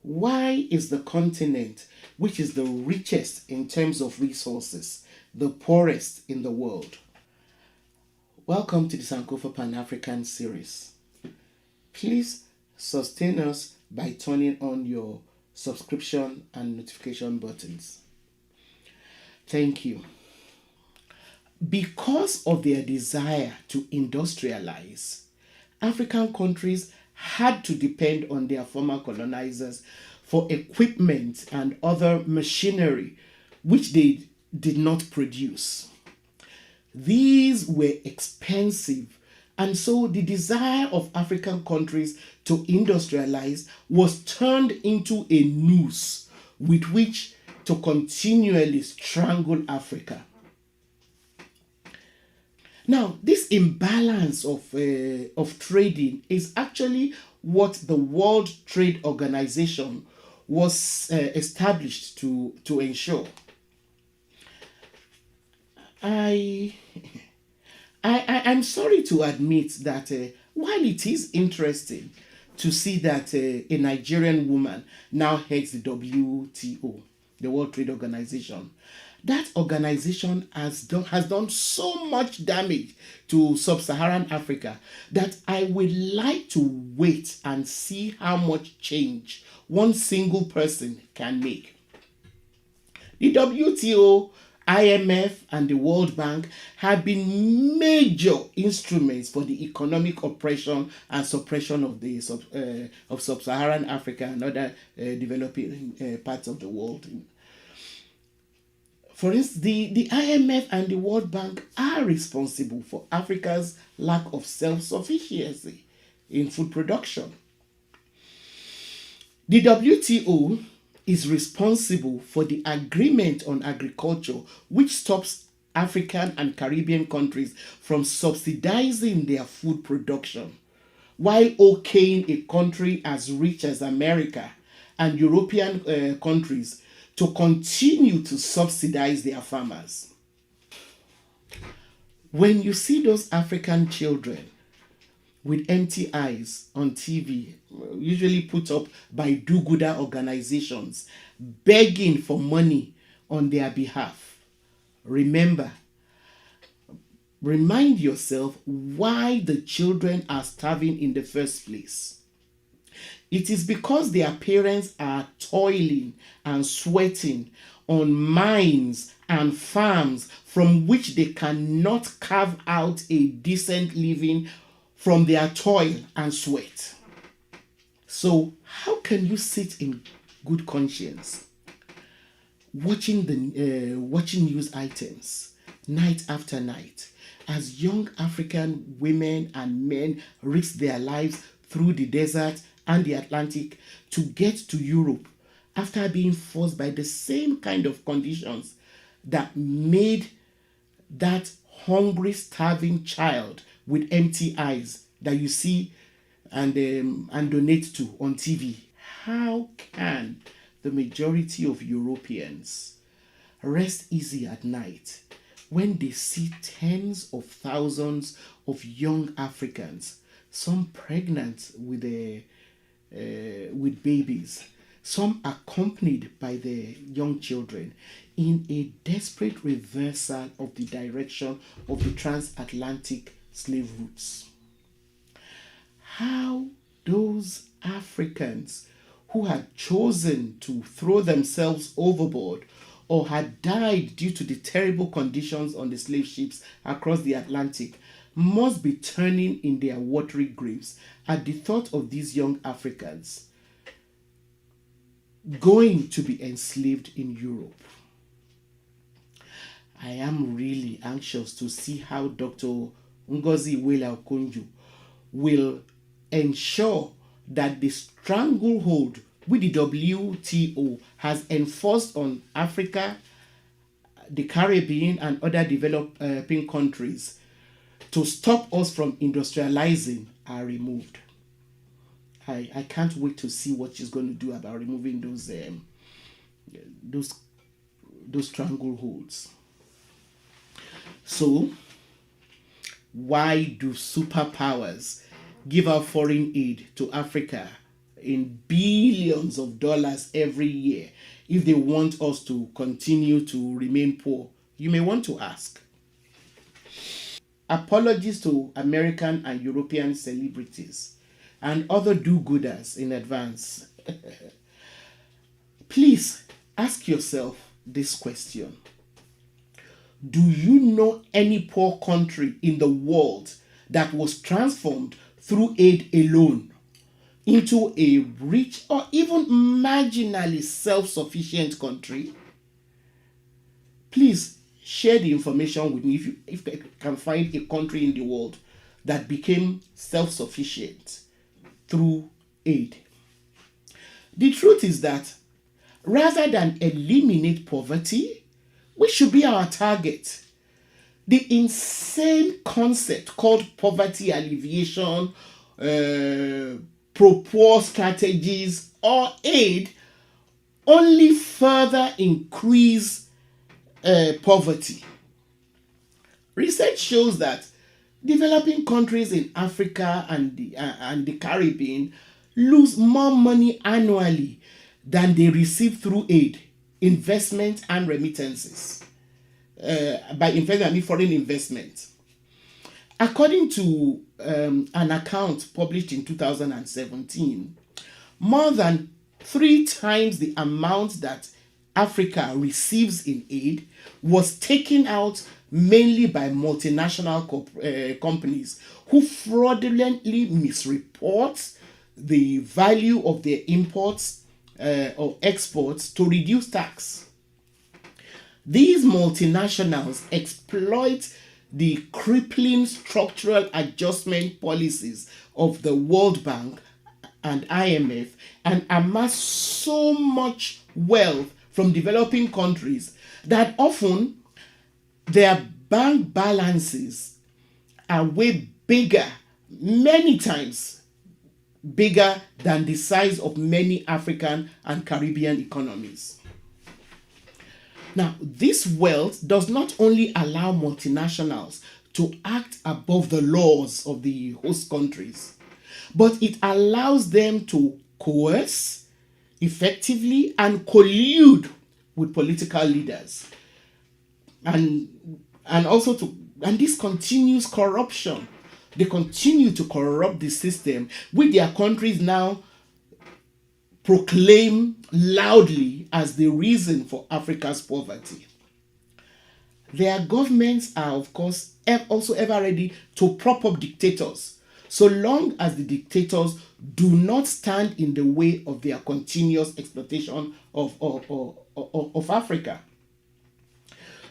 Why is the continent, which is the richest in terms of resources, the poorest in the world? Welcome to the Sankofa Pan African series. Please sustain us by turning on your subscription and notification buttons. Thank you. Because of their desire to industrialize, African countries had to depend on their former colonizers for equipment and other machinery which they did not produce. These were expensive, and so the desire of African countries to industrialize was turned into a noose with which to continually strangle Africa. Now, this imbalance of trading is actually what the World Trade Organization was established to ensure. I'm sorry to admit that while it is interesting to see that a Nigerian woman now heads the WTO, the World Trade Organization, that organization has done so much damage to sub-Saharan Africa that I would like to wait and see how much change one single person can make. The WTO, IMF, and the World Bank have been major instruments for the economic oppression and suppression of the of sub-Saharan Africa and other developing parts of the world. For instance, the IMF and the World Bank are responsible for Africa's lack of self-sufficiency in food production. The WTO is responsible for the agreement on agriculture, which stops African and Caribbean countries from subsidizing their food production, while okaying a country as rich as America and European countries to continue to subsidize their farmers. When you see those African children with empty eyes on TV, usually put up by do-gooder organizations, begging for money on their behalf, remind yourself why the children are starving in the first place. It is because their parents are toiling and sweating on mines and farms from which they cannot carve out a decent living from their toil and sweat. So, how can you sit in good conscience watching news items night after night as young African women and men risk their lives through the desert and the Atlantic to get to Europe after being forced by the same kind of conditions that made that hungry, starving child with empty eyes that you see and donate to on TV? How can the majority of Europeans rest easy at night when they see tens of thousands of young Africans, some pregnant with babies, some accompanied by their young children, in a desperate reversal of the direction of the transatlantic slave routes? How those Africans who had chosen to throw themselves overboard or had died due to the terrible conditions on the slave ships across the Atlantic must be turning in their watery graves at the thought of these young Africans going to be enslaved in Europe. I am really anxious to see how Dr. Ngozi Iweala-Okonjo will ensure that the stranglehold which the WTO has enforced on Africa, the Caribbean, and other developing countries to stop us from industrializing are removed. I can't wait to see what she's going to do about removing those strangleholds. So, why do superpowers give out foreign aid to Africa in billions of dollars every year if they want us to continue to remain poor? You may want to ask. Apologies to American and European celebrities and other do-gooders in advance. Please ask yourself this question. Do you know any poor country in the world that was transformed through aid alone into a rich or even marginally self-sufficient country? Please share the information with me if you can find a country in the world that became self-sufficient through aid. The truth is that rather than eliminate poverty, which should be our target, the insane concept called poverty alleviation, pro-poor strategies, or aid only further increase poverty. Research shows that developing countries in Africa and the Caribbean lose more money annually than they receive through aid, investment, and remittances. By investment, I mean foreign investment. According to an account published in 2017, more than 3 times the amount that Africa receives in aid was taken out mainly by multinational companies who fraudulently misreport the value of their imports or exports to reduce tax. These multinationals exploit the crippling structural adjustment policies of the World Bank and IMF and amass so much wealth from developing countries that often their bank balances are way bigger, many times bigger than the size of many African and Caribbean economies. Now, this wealth does not only allow multinationals to act above the laws of the host countries, but it allows them to coerce effectively and collude with political leaders. And also and this continues corruption. They continue to corrupt the system, with their countries now proclaim loudly as the reason for Africa's poverty. Their governments are, of course, also ever ready to prop up dictators, so long as the dictators do not stand in the way of their continuous exploitation of Africa.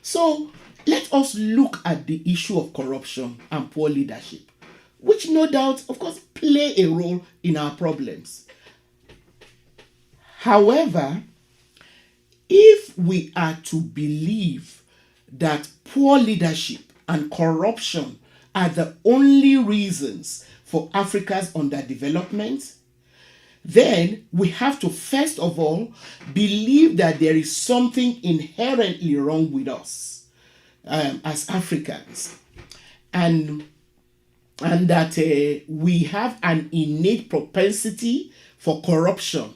So let us look at the issue of corruption and poor leadership, which no doubt, of course, play a role in our problems. However, if we are to believe that poor leadership and corruption are the only reasons for Africa's underdevelopment, then we have to first of all believe that there is something inherently wrong with us as Africans, and that we have an innate propensity for corruption,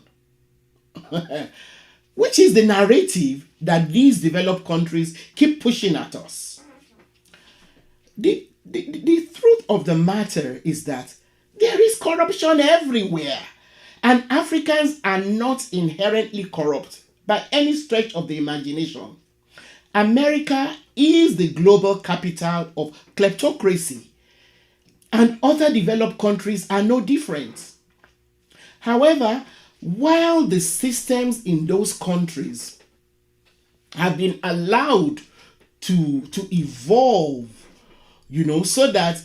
which is the narrative that these developed countries keep pushing at us. The truth of the matter is that there is corruption everywhere, and Africans are not inherently corrupt by any stretch of the imagination. America is the global capital of kleptocracy, and other developed countries are no different. However, while the systems in those countries have been allowed to evolve, so that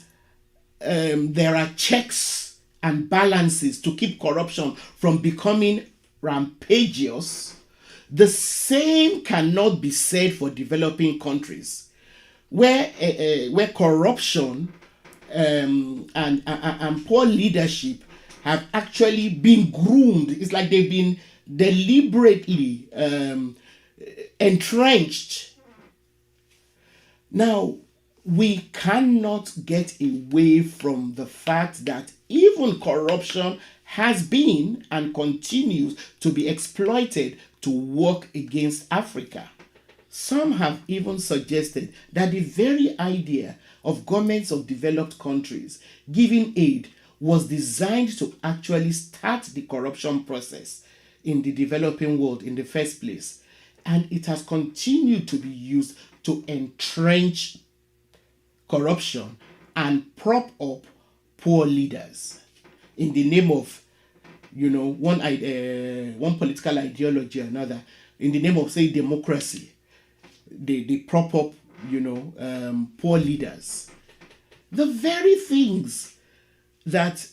there are checks and balances to keep corruption from becoming rampageous, the same cannot be said for developing countries, where corruption and poor leadership have actually been groomed. It's like they've been deliberately entrenched. Now, we cannot get away from the fact that even corruption has been and continues to be exploited to work against Africa. Some have even suggested that the very idea of governments of developed countries giving aid was designed to actually start the corruption process in the developing world in the first place. And it has continued to be used to entrench corruption and prop up poor leaders in the name of, one political ideology or another, in the name of, say, democracy. They prop up, poor leaders. The very things that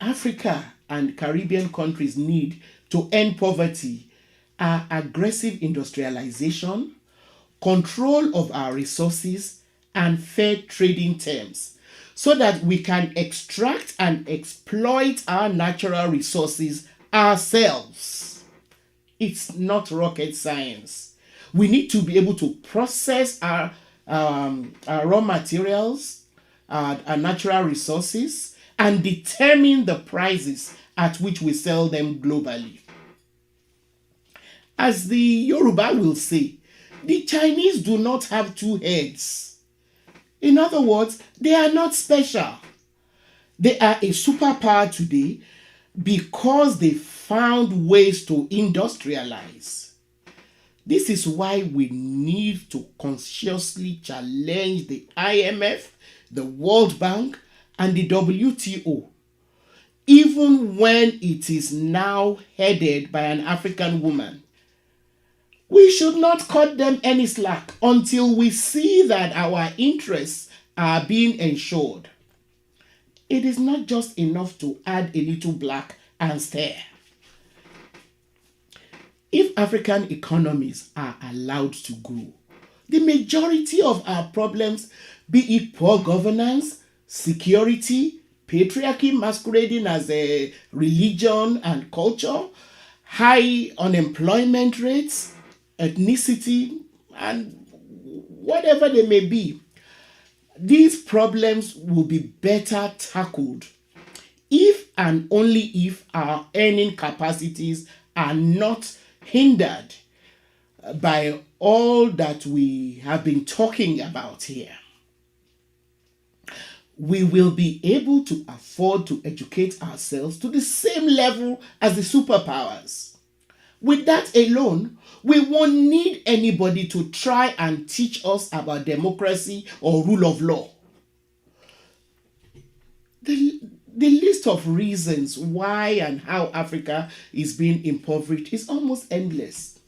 Africa and Caribbean countries need to end poverty are aggressive industrialization, control of our resources, and fair trading terms so that we can extract and exploit our natural resources ourselves. It's not rocket science. We need to be able to process our raw materials, our natural resources, and determine the prices at which we sell them globally. As the Yoruba will say, the Chinese do not have two heads. In other words, they are not special. They are a superpower today because they found ways to industrialize. This is why we need to consciously challenge the IMF, the World Bank, and the WTO, even when it is now headed by an African woman. We should not cut them any slack until we see that our interests are being ensured. It is not just enough to add a little black and stare. If African economies are allowed to grow, the majority of our problems, be it poor governance, security, patriarchy masquerading as a religion and culture, high unemployment rates, ethnicity, and whatever they may be, these problems will be better tackled if and only if our earning capacities are not hindered by all that we have been talking about here. We will be able to afford to educate ourselves to the same level as the superpowers. With that alone, we won't need anybody to try and teach us about democracy or rule of law. The list of reasons why and how Africa is being impoverished is almost endless.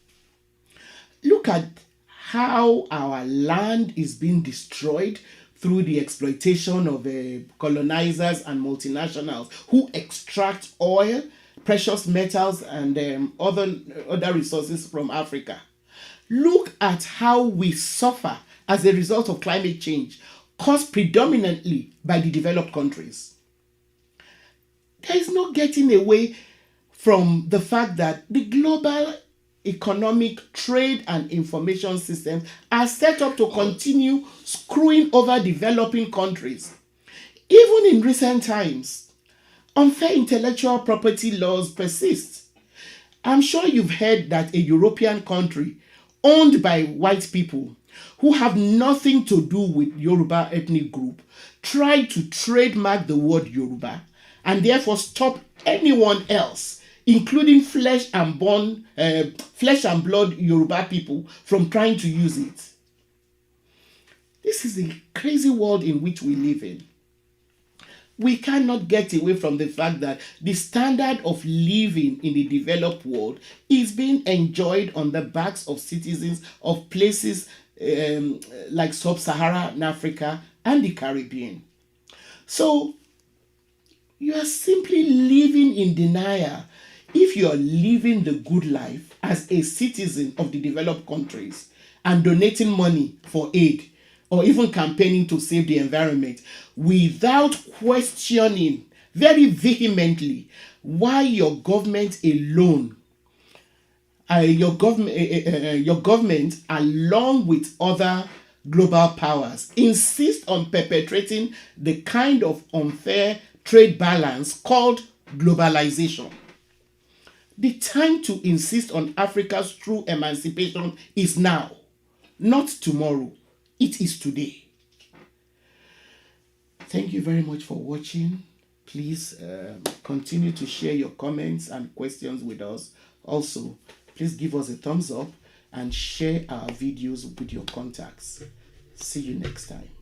Look at how our land is being destroyed through the exploitation of colonizers and multinationals who extract oil, precious metals, and other resources from Africa. Look at how we suffer as a result of climate change, caused predominantly by the developed countries. There is no getting away from the fact that the global economic, trade, and information systems are set up to continue screwing over developing countries. Even in recent times, unfair intellectual property laws persist. I'm sure you've heard that a European country owned by white people who have nothing to do with Yoruba ethnic group tried to trademark the word Yoruba and therefore stop anyone else, including flesh and blood Yoruba people, from trying to use it. This is the crazy world in which we live in. We cannot get away from the fact that the standard of living in the developed world is being enjoyed on the backs of citizens of places like sub-Saharan Africa and the Caribbean. So you are simply living in denial if you are living the good life as a citizen of the developed countries and donating money for aid or even campaigning to save the environment without questioning very vehemently why your government alone, your government along with other global powers insist on perpetrating the kind of unfair trade balance called globalization. The time to insist on Africa's true emancipation is now, not tomorrow. It is today. Thank you very much for watching. Please continue to share your comments and questions with us. Also, please give us a thumbs up and share our videos with your contacts. See you next time.